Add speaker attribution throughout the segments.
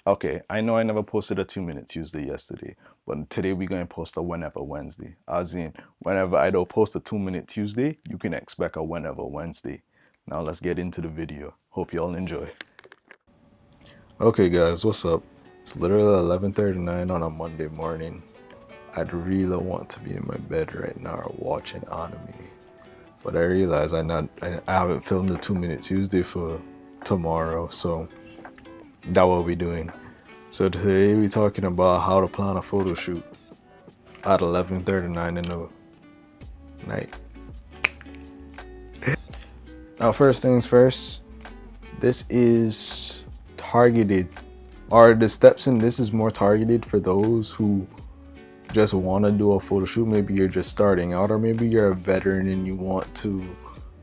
Speaker 1: Okay, I know I never posted a 2 Minute Tuesday yesterday, but today we're going to post a Whenever Wednesday. As in, whenever I don't post a 2 Minute Tuesday, you can expect a Whenever Wednesday. Now let's get into the video. Hope y'all enjoy. Okay guys, what's up? It's literally 11:39 on a Monday morning. I'd really want to be in my bed right now watching anime. But I realize I haven't filmed the 2 Minute Tuesday for tomorrow, so that's what we're doing. So today we're talking about how to plan a photo shoot at 11:39 in the night. Now, first things first, this is targeted, or the steps in this is more targeted for those who just want to do a photo shoot. Maybe you're just starting out, or maybe you're a veteran and you want to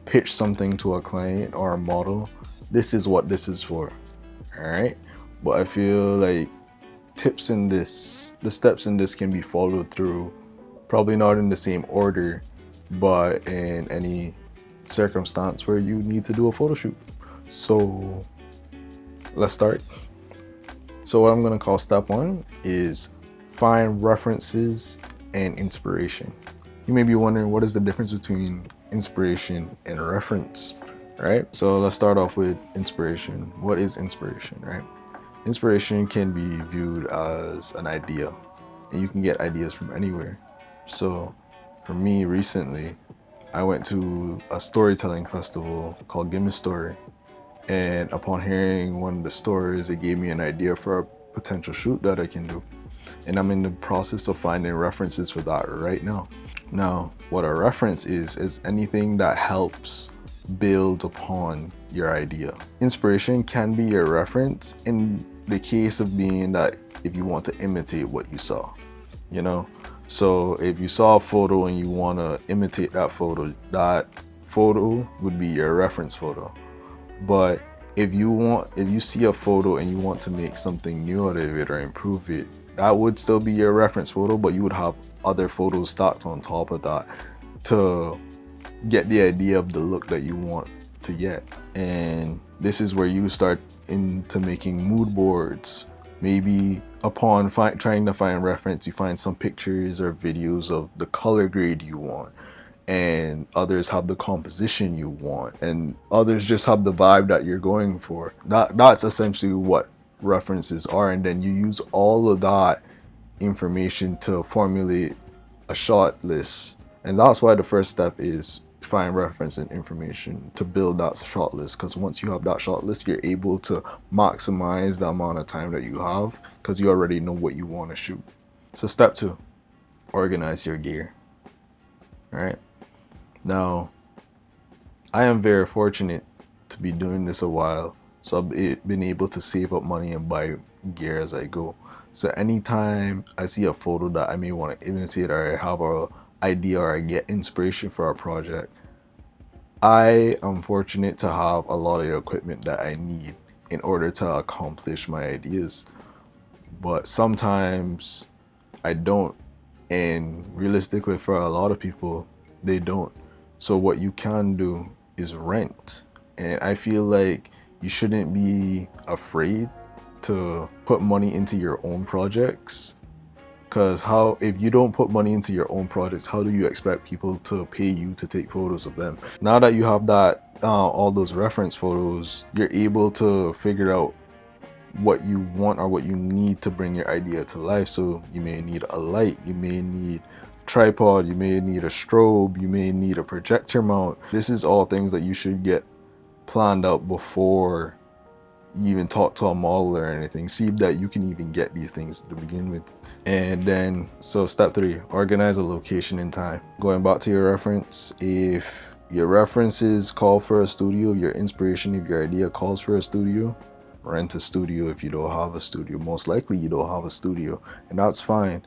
Speaker 1: pitch something to a client or a model. This is what this is for. All right. But I feel like the steps in this can be followed through, probably not in the same order, but in any circumstance where you need to do a photo shoot. So let's start. So what I'm gonna call step one is find references and inspiration. You may be wondering, what is the difference between inspiration and reference, right? So let's start off with inspiration. What is inspiration, right? Inspiration can be viewed as an idea, and you can get ideas from anywhere. So for me recently, I went to a storytelling festival called Give Me Story, and upon hearing one of the stories, it gave me an idea for a potential shoot that I can do. And I'm in the process of finding references for that right now. Now, what a reference is anything that helps build upon your idea. Inspiration can be your reference in the case of being that if you want to imitate what you saw, you know? So if you saw a photo and you want to imitate that photo would be your reference photo. But if you see a photo and you want to make something new out of it or improve it, that would still be your reference photo, but you would have other photos stacked on top of that to get the idea of the look that you want to get. And this is where you start into making mood boards. Maybe upon trying to find reference, you find some pictures or videos of the color grade you want, and others have the composition you want, and others just have the vibe that you're going for. That's essentially what references are, and then you use all of that information to formulate a shot list. And that's why the first step is find reference and information to build that shot list, because once you have that shot list, you're able to maximize the amount of time that you have because you already know what you want to shoot. So step two, organize your gear. All right. Now, I am very fortunate to be doing this a while, so I've been able to save up money and buy gear as I go. So anytime I see a photo that I may want to imitate, or I have a idea or I get inspiration for a project, I am fortunate to have a lot of the equipment that I need in order to accomplish my ideas. But sometimes I don't, and realistically for a lot of people, they don't. So what you can do is rent. And I feel like you shouldn't be afraid to put money into your own projects, because if you don't put money into your own projects, how do you expect people to pay you to take photos of them? Now that you have that all those reference photos, you're able to figure out what you want or what you need to bring your idea to life. So you may need a light, you may need a tripod, you may need a strobe, you may need a projector mount. This is all things that you should get planned out before you even talk to a model or anything. See that you can even get these things to begin with. And then, so step three, organize a location and time. Going back to your reference, if your references call for a studio, your inspiration, if your idea calls for a studio, rent a studio. If you don't have a studio, most likely you don't have a studio, and that's fine.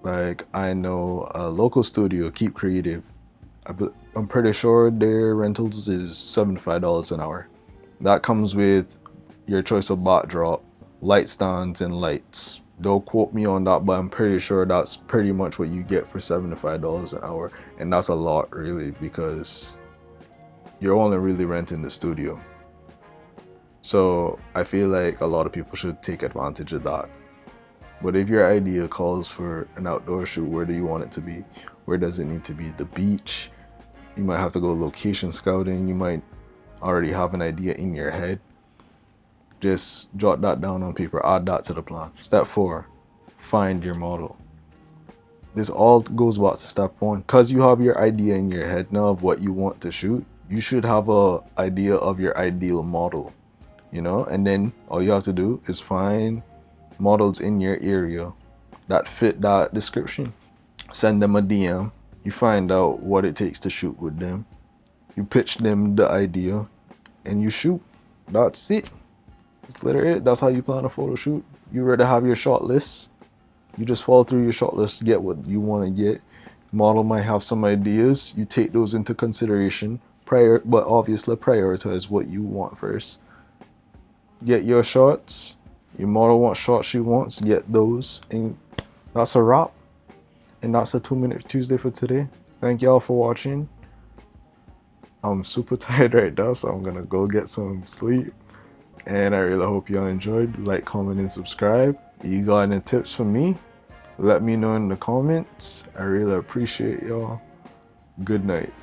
Speaker 1: Like, I know a local studio, Keep Creative, I'm pretty sure their rentals is $75 an hour. That comes with your choice of backdrop, light stands, and lights. Don't quote me on that, but I'm pretty sure that's pretty much what you get for $75 an hour. And that's a lot, really, because you're only really renting the studio. So I feel like a lot of people should take advantage of that. But if your idea calls for an outdoor shoot, where do you want it to be? Where does it need to be? The beach? You might have to go location scouting. You might already have an idea in your head. Just jot that down on paper, add that to the plan. Step 4, find your model. This all goes back to step 1. Because you have your idea in your head now of what you want to shoot, you should have an idea of your ideal model, you know? And then all you have to do is find models in your area that fit that description. Send them a DM. You find out what it takes to shoot with them. You pitch them the idea and you shoot. That's it. That's literally it. That's how you plan a photo shoot. You already have your shot list. You just follow through your shot list, get what you want to get. Model might have some ideas. You take those into consideration. But obviously prioritize what you want first. Get your shots. Your model wants shots she wants. Get those. And that's a wrap. And that's the 2-Minute Tuesday for today. Thank y'all for watching. I'm super tired right now, so I'm gonna go get some sleep. And I really hope y'all enjoyed. Like, comment, and subscribe. You got any tips for me? Let me know in the comments. I really appreciate y'all. Good night.